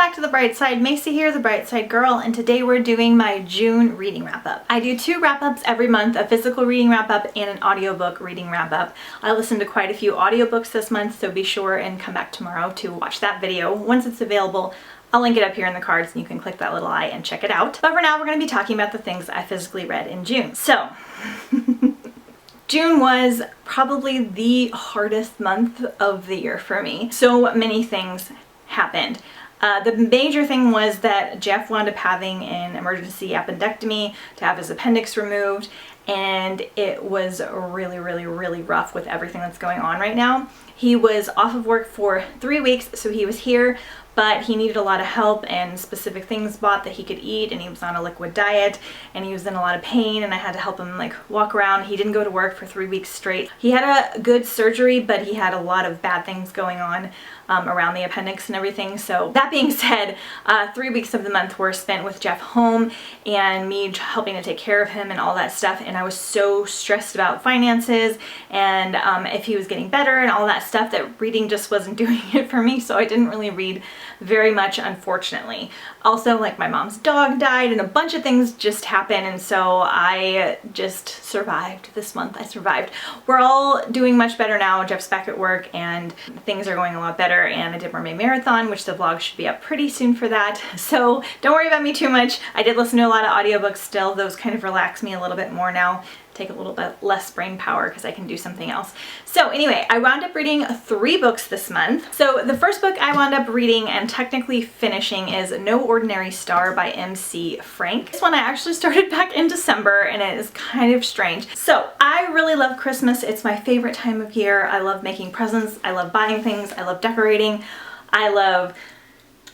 back to The Bright Side. Macy here, the Bright Side girl, and today we're doing my June reading wrap-up. I do 2 wrap-ups every month, a physical reading wrap-up and an audiobook reading wrap-up. I listened to quite a few audiobooks this month, so be sure and come back tomorrow to watch that video. Once it's available, I'll link it up here in the cards and you can click that little eye and check it out. But for now, we're going to be talking about the things I physically read in June. So, June was probably the hardest month of the year for me. So many things happened. The major thing was that Jeff wound up having an emergency appendectomy to have his appendix removed, and it was really rough with everything that's going on right now. He was off of work for 3 weeks, so he was here, but he needed a lot of help and specific things bought that he could eat, and he was on a liquid diet, and he was in a lot of pain, and I had to help him like walk around. He didn't go to work for 3 weeks straight. He had a good surgery, but he had a lot of bad things going on around the appendix and everything. So that being said, 3 weeks of the month were spent with Jeff home and me helping to take care of him and all that stuff, and I was so stressed about finances and if he was getting better and all that stuff that reading just wasn't doing it for me, so I didn't really read very much, unfortunately. Also, like, my mom's dog died and a bunch of things just happened, and so I just survived this month. I survived. We're all doing much better now. Jeff's back at work and things are going a lot better, and I did Mermaid Marathon, which the vlog should be up pretty soon for that, so don't worry about me too much. I did listen to a lot of audiobooks still. Those kind of relax me a little bit more now. Take a little bit less brain power because I can do something else. So anyway, I wound up reading 3 books this month. So the first book I wound up reading and technically finishing is No Ordinary Star by MC Frank. This one I actually started back in December, and it is kind of strange. So I really love Christmas. It's my favorite time of year. I love making presents. I love buying things. I love decorating. I love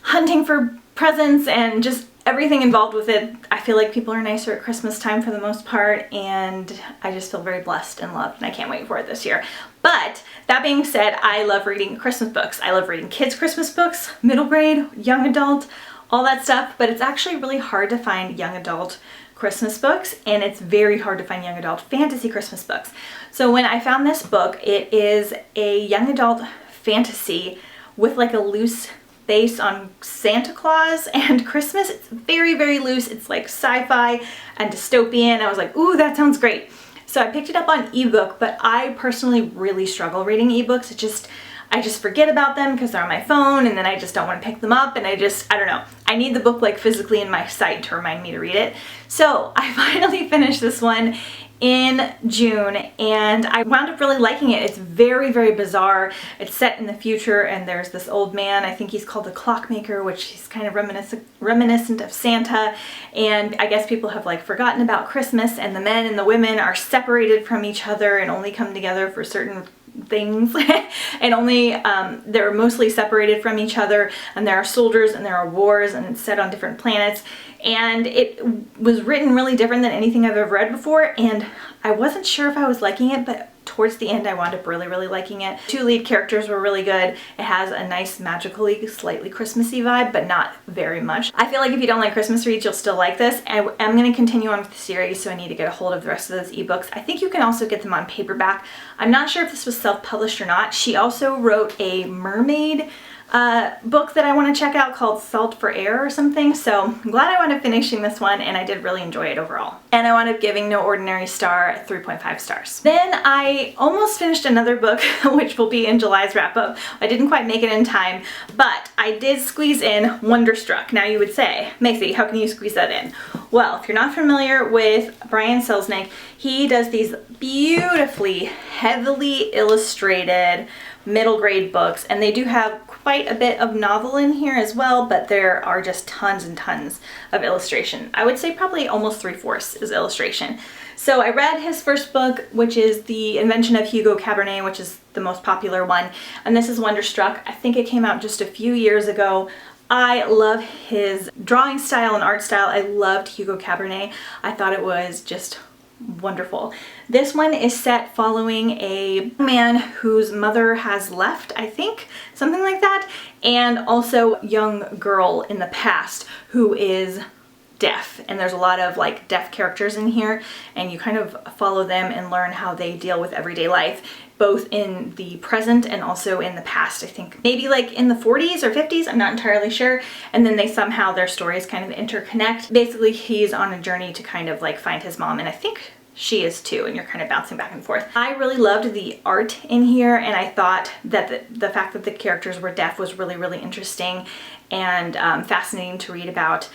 hunting for presents and just everything involved with it. I feel like people are nicer at Christmas time for the most part, and I just feel very blessed and loved, and I can't wait for it this year. But that being said, I love reading Christmas books. I love reading kids' Christmas books, middle grade, young adult, all that stuff, but it's actually really hard to find young adult Christmas books, and it's very hard to find young adult fantasy Christmas books. So when I found this book, it is a young adult fantasy with like a loose based on Santa Claus and Christmas. It's very loose. It's like sci-fi and dystopian. I was like, ooh, that sounds great. So I picked it up on ebook, but I personally really struggle reading ebooks. I just forget about them because they're on my phone, and then I just don't want to pick them up, and I don't know. I need the book like physically in my sight to remind me to read it. So I finally finished this one in June, and I wound up really liking it. It's very bizarre. It's set in the future, and there's this old man, I think he's called the Clockmaker, which is kind of reminiscent of Santa, and I guess people have like forgotten about Christmas, and the men and the women are separated from each other and only come together for certain things and only they're mostly separated from each other, and there are soldiers and there are wars, and it's set on different planets, and it was written really different than anything I've ever read before, and I wasn't sure if I was liking it, but towards the end I wound up really liking it. 2 lead characters were really good. It has a nice magically slightly Christmassy vibe, but not very much. I feel like if you don't like Christmas reads, you'll still like this. I am going to continue on with the series, so I need to get a hold of the rest of those ebooks. I think you can also get them on paperback. I'm not sure if this was self-published or not. She also wrote a mermaid book that I want to check out called Salt for Air or something, so I'm glad I wound up finishing this one, and I did really enjoy it overall. And I wound up giving No Ordinary Star 3.5 stars. Then I almost finished another book, which will be in July's wrap-up. I didn't quite make it in time, but I did squeeze in Wonderstruck. Now you would say, Macy, how can you squeeze that in? Well, if you're not familiar with Brian Selznick, he does these beautifully, heavily illustrated middle grade books, and they do have quite a bit of novel in here as well, but there are just tons and tons of illustration. I would say probably almost 3/4 is illustration. So I read his first book, which is The Invention of Hugo Cabernet, which is the most popular one, and this is Wonderstruck. I think it came out just a few years ago. I love his drawing style and art style. I loved Hugo Cabernet. I thought it was just wonderful. This one is set following a man whose mother has left, I think, something like that, and also young girl in the past who is deaf, and there's a lot of like deaf characters in here, and you kind of follow them and learn how they deal with everyday life, both in the present and also in the past. I think maybe like in the 40s or 50s, I'm not entirely sure, and then they somehow, their stories kind of interconnect. Basically, he's on a journey to kind of like find his mom, and I think she is too, and you're kind of bouncing back and forth. I really loved the art in here, and I thought that the fact that the characters were deaf was really, really interesting and fascinating to read about.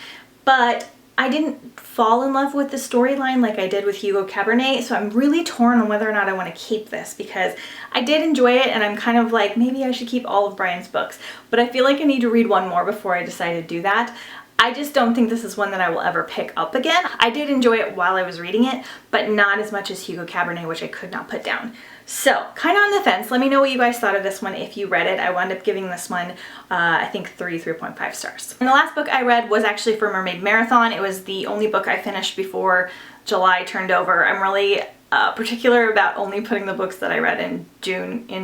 But I didn't fall in love with the storyline like I did with Hugo Cabernet, so I'm really torn on whether or not I want to keep this, because I did enjoy it, and I'm kind of like, maybe I should keep all of Brian's books, but I feel like I need to read one more before I decide to do that. I just don't think this is one that I will ever pick up again. I did enjoy it while I was reading it, but not as much as Hugo Cabernet, which I could not put down. So, kind of on the fence. Let me know what you guys thought of this one if you read it. I wound up giving this one, I think 3.5 stars. And the last book I read was actually for Mermaid Marathon. It was the only book I finished before July turned over. I'm really particular about only putting the books that I read in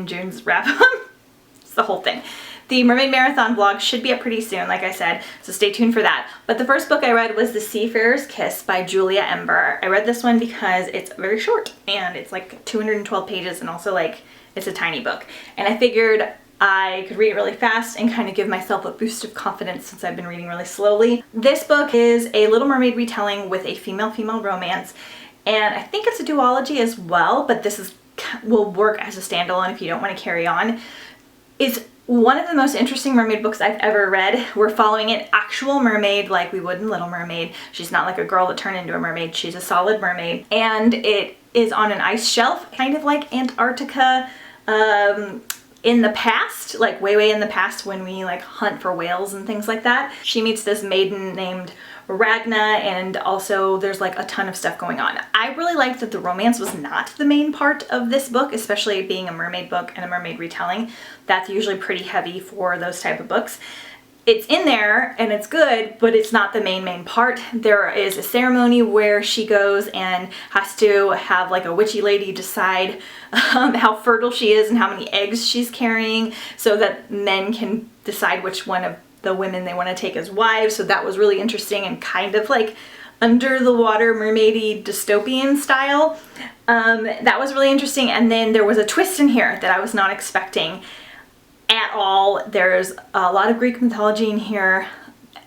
June's wrap-up. It's the whole thing. The Mermaid Marathon vlog should be up pretty soon, like I said, so stay tuned for that. But the first book I read was The Seafarers Kiss by Julia Ember. I read this one because it's very short, and it's like 212 pages, and also like it's a tiny book. And I figured I could read it really fast and kind of give myself a boost of confidence since I've been reading really slowly. This book is a Little Mermaid retelling with a female-female romance, and I think it's a duology as well, but this will work as a standalone if you don't want to carry on. It's one of the most interesting mermaid books I've ever read. We're following an actual mermaid like we would in Little Mermaid. She's not like a girl that turned into a mermaid. She's a solid mermaid. And it is on an ice shelf, kind of like Antarctica in the past, like way in the past when we like hunt for whales and things like that. She meets this maiden named Ragna, and also there's like a ton of stuff going on. I really liked that the romance was not the main part of this book, especially being a mermaid book and a mermaid retelling. That's usually pretty heavy for those type of books. It's in there and it's good, but it's not the main part. There is a ceremony where she goes and has to have like a witchy lady decide how fertile she is and how many eggs she's carrying, so that men can decide which one of the women they want to take as wives. So that was really interesting and kind of like under the water mermaidy dystopian style. That was really interesting. And then there was a twist in here that I was not expecting at all. There's a lot of Greek mythology in here.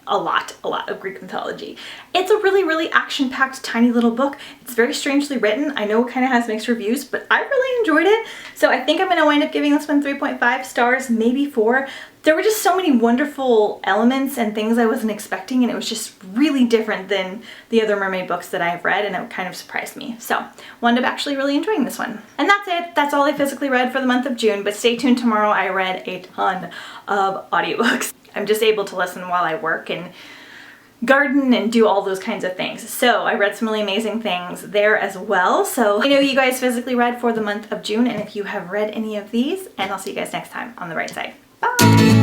A lot of Greek mythology. It's a really action-packed tiny little book. It's very strangely written. I know it kind of has mixed reviews, but I really enjoyed it. So I think I'm going to wind up giving this one 3.5 stars, maybe 4. There were just so many wonderful elements and things I wasn't expecting, and it was just really different than the other mermaid books that I've read, and it kind of surprised me. So wound up actually really enjoying this one. And that's it. That's all I physically read for the month of June, but stay tuned tomorrow. I read a ton of audiobooks. I'm just able to listen while I work and garden and do all those kinds of things. So I read some really amazing things there as well. So I know you guys physically read for the month of June, and if you have read any of these, and I'll see you guys next time on The Right Side. Bye!